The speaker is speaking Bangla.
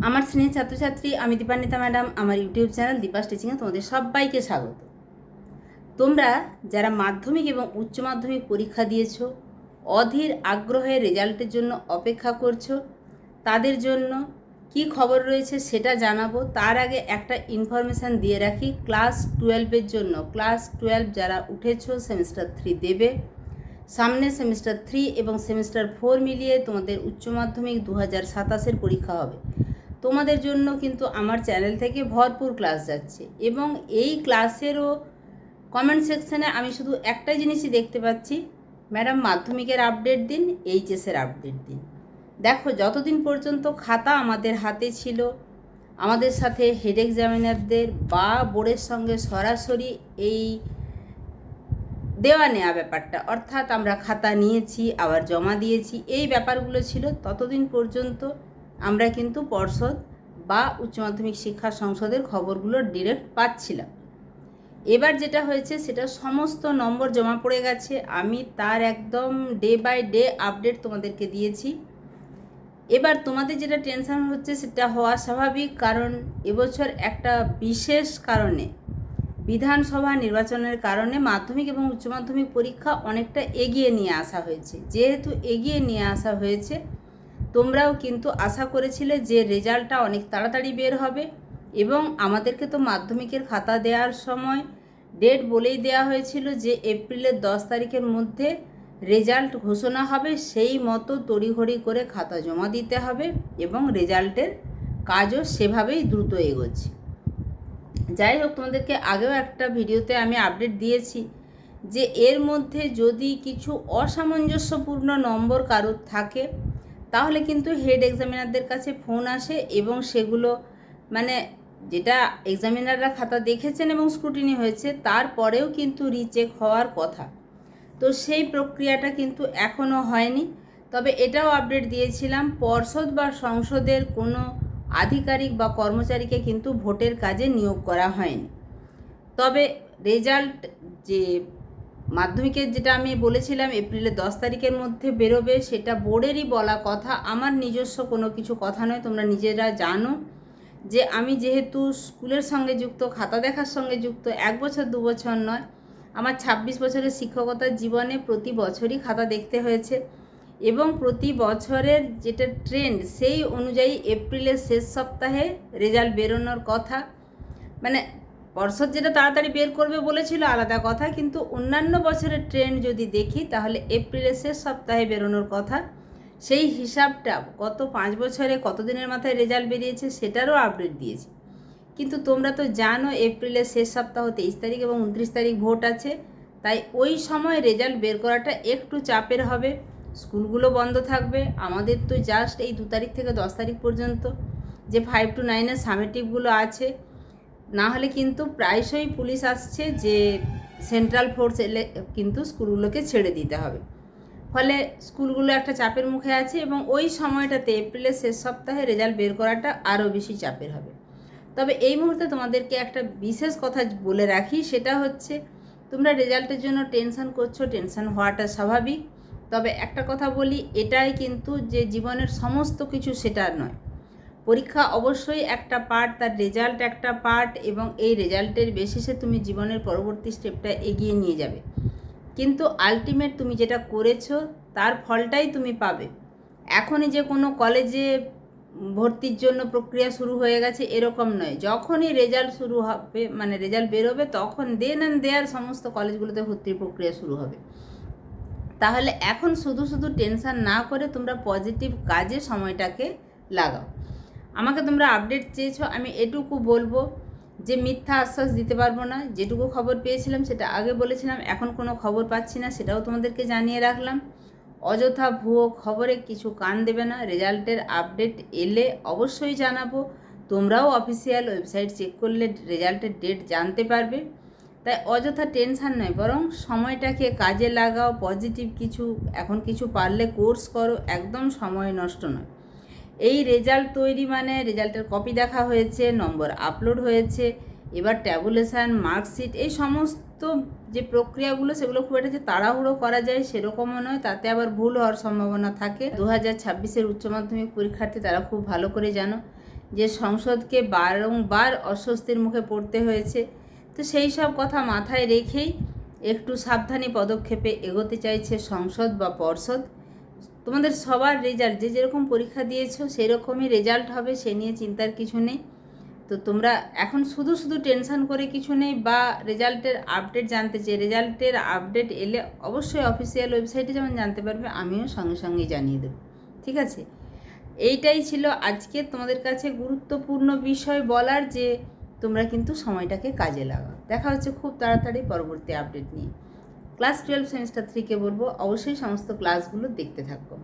আমার স্নেহের ছাত্রছাত্রী, আমি দীপান্বিতা ম্যাডাম। আমার ইউটিউব চ্যানেল দীপাস টিচিংয়ে তোমাদের সবাইকে স্বাগত। তোমরা যারা মাধ্যমিক এবং উচ্চ মাধ্যমিক পরীক্ষা দিয়েছো, অধীর আগ্রহে রেজাল্টের জন্য অপেক্ষা করছো, তাদের জন্য কি খবর রয়েছে সেটা জানাবো। তার আগে একটা ইনফরমেশান দিয়ে রাখি, ক্লাস 12-এর জন্য। ক্লাস 12 যারা উঠেছো, সেমিস্টার 3 দেবে। সামনে সেমিস্টার 3 এবং সেমিস্টার 4 মিলিয়ে তোমাদের উচ্চ মাধ্যমিক 2027-এর পরীক্ষা হবে। তোমাদের জন্য কিন্তু আমার চ্যানেল থেকে ভরপুর ক্লাস যাচ্ছে, এবং এই ক্লাসেরও কমেন্ট সেকশানে আমি শুধু একটাই জিনিসই দেখতে পাচ্ছি, ম্যাডাম মাধ্যমিকের আপডেট দিন, এইচএসের আপডেট দিন। দেখো, যতদিন পর্যন্ত খাতা আমাদের হাতে ছিল, আমাদের সাথে হেড এক্সামিনারদের বা বোর্ডের সঙ্গে সরাসরি এই দেওয়া নেওয়া ব্যাপারটা, অর্থাৎ আমরা খাতা নিয়েছি আবার জমা দিয়েছি, এই ব্যাপারগুলো ছিল, ততদিন পর্যন্ত আমরা কিন্তু পর্ষদ বা উচ্চ মাধ্যমিক শিক্ষা সংসদের খবরগুলো ডিরেক্ট পাচ্ছিলাম। এবার যেটা হয়েছে সেটা সমস্ত নম্বর জমা পড়ে গেছে। আমি তার একদম ডে বাই ডে আপডেট তোমাদেরকে দিয়েছি। এবার তোমাদের যেটা টেনশন হচ্ছে সেটা হওয়া স্বাভাবিক, কারণ এবছর একটা বিশেষ কারণে, বিধানসভা নির্বাচনের কারণে মাধ্যমিক এবং উচ্চ মাধ্যমিক পরীক্ষা অনেকটা এগিয়ে নিয়ে আসা হয়েছে। যেহেতু এগিয়ে নিয়ে আসা হয়েছে, তোমরাও কিন্তু আশা করেছিলে যে রেজাল্টটা অনেক তাড়াতাড়ি বের হবে, এবং আমাদেরকে তো মাধ্যমিকের খাতা দেওয়ার সময় ডেট বলেই দেওয়া হয়েছিল যে এপ্রিলের 10 তারিখের মধ্যে রেজাল্ট ঘোষণা হবে। সেই মতো তড়িঘড়ি করে খাতা জমা দিতে হবে, এবং রেজাল্টের কাজও সেভাবেই দ্রুত এগোচ্ছে। যাই হোক, তোমাদেরকে আগেও একটা ভিডিওতে আমি আপডেট দিয়েছি যে এর মধ্যে যদি কিছু অসামঞ্জস্যপূর্ণ নম্বর কারোর থাকে, তাহলে কিন্তু হেড এক্সামিনারদের কাছে ফোন আসে, এবং সেগুলো মানে যেটা এক্সামিনাররা খাতা দেখেছেন এবং স্ক্রুটিনি হয়েছে, তারপরেও কিন্তু রিচেক হওয়ার কথা। তো সেই প্রক্রিয়াটা কিন্তু এখনও হয়নি। তবে এটাও আপডেট দিয়েছিলাম, পর্ষদ বা সংসদের কোনো আধিকারিক বা কর্মচারীকে কিন্তু ভোটের কাজে নিয়োগ করা হয়নি। তবে রেজাল্ট যে মাধ্যমিকের, যেটা আমি বলেছিলাম এপ্রিলের 10 তারিখের মধ্যে বেরোবে, সেটা বোর্ডেরই বলা কথা, আমার নিজস্ব কোনো কিছু কথা নয়। তোমরা নিজেরা জানো যে আমি যেহেতু স্কুলের সঙ্গে যুক্ত, খাতা দেখার সঙ্গে যুক্ত, 1 বছর 2 বছর নয়, আমার 26 বছরের শিক্ষকতার জীবনে প্রতি বছরই খাতা দেখতে হয়েছে, এবং প্রতি বছরের যেটা ট্রেন্ড সেই অনুযায়ী এপ্রিলের শেষ সপ্তাহে রেজাল্ট বেরোনোর কথা। মানে পর্ষদ যেটা তাড়াতাড়ি বের করবে বলেছিল আলাদা কথা, কিন্তু অন্যান্য বছরের ট্রেন্ড যদি দেখি তাহলে এপ্রিলের শেষ সপ্তাহে বেরোনোর কথা। সেই হিসাবটা গত 5 বছরে কতদিনের মাথায় রেজাল্ট বেরিয়েছে সেটারও আপডেট দিয়েছি। কিন্তু তোমরা তো জানো এপ্রিলের শেষ সপ্তাহ 23 তারিখ এবং 29 তারিখ ভোট আছে, তাই ওই সময় রেজাল্ট বের করাটা একটু চাপের হবে। স্কুলগুলো বন্ধ থাকবে, আমাদের তো জাস্ট এই 2 তারিখ থেকে 10 তারিখ পর্যন্ত যে 5 to 9-এর সামেটিভগুলো আছে। না হলে কিন্তু প্রায়শই পুলিশ আসছে যে সেন্ট্রাল ফোর্স এলে কিন্তু স্কুলগুলোকে ছেড়ে দিতে হবে। ফলে স্কুলগুলো একটা চাপের মুখে আছে, এবং ওই সময়টাতে এপ্রিলের শেষ সপ্তাহে রেজাল্ট বের করাটা আরও বেশি চাপের হবে। তবে এই মুহূর্তে তোমাদেরকে একটা বিশেষ কথা বলে রাখি, সেটা হচ্ছে তোমরা রেজাল্টের জন্য টেনশন করছো, টেনশন হওয়াটা স্বাভাবিক। তবে একটা কথা বলি, এটাই কিন্তু যে জীবনের সমস্ত কিছু সেটা নয়। পরীক্ষা অবশ্যই একটা পার্ট, তার রেজাল্ট একটা পার্ট, এবং এই রেজাল্টের বেসিসে তুমি জীবনের পরবর্তী স্টেপটা এগিয়ে নিয়ে যাবে। কিন্তু আলটিমেট তুমি যেটা করেছো তার ফলটাই তুমি পাবে। এখনই যে কোনো কলেজে ভর্তির জন্য প্রক্রিয়া শুরু হয়ে গেছে এরকম নয়। যখনই রেজাল্ট শুরু হবে, মানে রেজাল্ট বেরোবে, তখন দেন অ্যান্ড দেয়ার সমস্ত কলেজগুলোতে ভর্তির প্রক্রিয়া শুরু হবে। তাহলে এখন শুধু শুধু টেনশন না করে তোমরা পজিটিভ কাজে সময়টাকে লাগাও। আমাকে তোমরা আপডেট চেয়েছো, আমি এটুকু বলবো যে মিথ্যা আশ্বাস দিতে পারবো না। যেটুকু খবর পেয়েছিলাম সেটা আগে বলেছিলাম, এখন কোনো খবর পাচ্ছি না সেটাও তোমাদেরকে জানিয়ে রাখলাম। অযথা ভুয়ো খবরে কিছু কান দেবে না। রেজাল্টের আপডেট এলে অবশ্যই জানাবো। তোমরাও অফিসিয়াল ওয়েবসাইট চেক করলে রেজাল্টের ডেট জানতে পারবে। তাই অযথা টেনশান নয়, বরং সময়টাকে কাজে লাগাও, পজিটিভ কিছু, এখন কিছু পারলে কোর্স করো, একদম সময় নষ্ট নয়। এই রেজাল্ট তৈরি মানে রেজাল্টের কপি দেখা হয়েছে, নম্বর আপলোড হয়েছে, এবার ট্যাবুলেশান, মার্কশিট, এই সমস্ত যে প্রক্রিয়াগুলো সেগুলো খুব একটা যে তাড়াহুড়ো করা যায় সেরকমও নয়, তাতে আবার ভুল হওয়ার সম্ভাবনা থাকে। 2026-এর উচ্চ মাধ্যমিক পরীক্ষার্থী তারা খুব ভালো করে জানো যে সংসদকে বারংবার অস্বস্তির মুখে পড়তে হয়েছে। তো সেই সব কথা মাথায় রেখেই একটু সাবধানী পদক্ষেপে এগোতে চাইছে সংসদ বা পর্ষদ। তোমাদের সবার রেজাল্ট যে যেরকম পরীক্ষা দিয়েছো সেই রকমই রেজাল্ট হবে, সে নিয়ে চিন্তার কিছু নেই। তো তোমরা এখন শুধু শুধু টেনশন করে কিছু নেই, বা রেজাল্টের আপডেট জানতে চেয়ে রেজাল্টের আপডেট এলে অবশ্যই অফিসিয়াল ওয়েবসাইটে যেমন জানতে পারবে, আমিও সঙ্গে সঙ্গেই জানিয়ে দেবো। ঠিক আছে, এইটাই ছিল আজকে তোমাদের কাছে গুরুত্বপূর্ণ বিষয় বলার, যে তোমরা কিন্তু সময়টাকে কাজে লাগাও। দেখা হচ্ছে খুব তাড়াতাড়ি পরবর্তী আপডেট নিয়ে। ক্লাস 12 সেমিস্টার 3কে বলবো অবশ্যই সমস্ত ক্লাসগুলো দেখতে থাকো।